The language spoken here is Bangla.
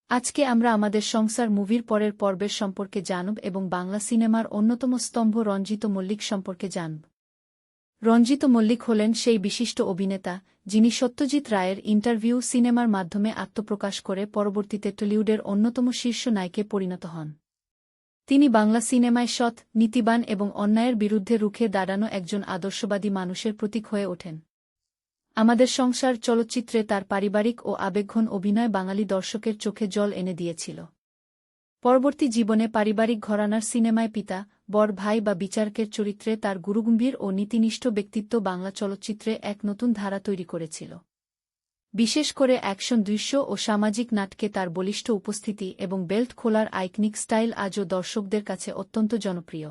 আজকে আমরা আমাদের সংসার মুভির পরের পর্বের সম্পর্কে জানব এবং বাংলা সিনেমার অন্যতম স্তম্ভ রঞ্জিত মল্লিক সম্পর্কে জানব। রঞ্জিত মল্লিক হলেন সেই বিশিষ্ট অভিনেতা যিনি সত্যজিৎ রায়ের ইন্টারভিউ সিনেমার মাধ্যমে আত্মপ্রকাশ করে পরবর্তীতে টলিউডের অন্যতম শীর্ষ নায়কে পরিণত হন। তিনি বাংলা সিনেমায় সৎ, নীতিবান এবং অন্যায়ের বিরুদ্ধে রুখে দাঁড়ানো একজন আদর্শবাদী মানুষের প্রতীক হয়ে ওঠেন। আমাদের সংসার চলচ্চিত্রে তার পারিবারিক ও আবেগঘন অভিনয় বাঙালি দর্শকের চোখে জল এনে দিয়েছিল। পরবর্তী জীবনে পারিবারিক ঘরানার সিনেমায় পিতা, বড় ভাই বা বিচারকের চরিত্রে তার গুরুগম্ভীর ও নীতিনিষ্ঠ ব্যক্তিত্ব বাংলা চলচ্চিত্রে এক নতুন ধারা তৈরি করেছিল। বিশেষ করে অ্যাকশন দৃশ্য ও সামাজিক নাটকে তার বলিষ্ঠ উপস্থিতি এবং বেল্ট খোলার আইকনিক স্টাইল আজও দর্শকদের কাছে অত্যন্ত জনপ্রিয়।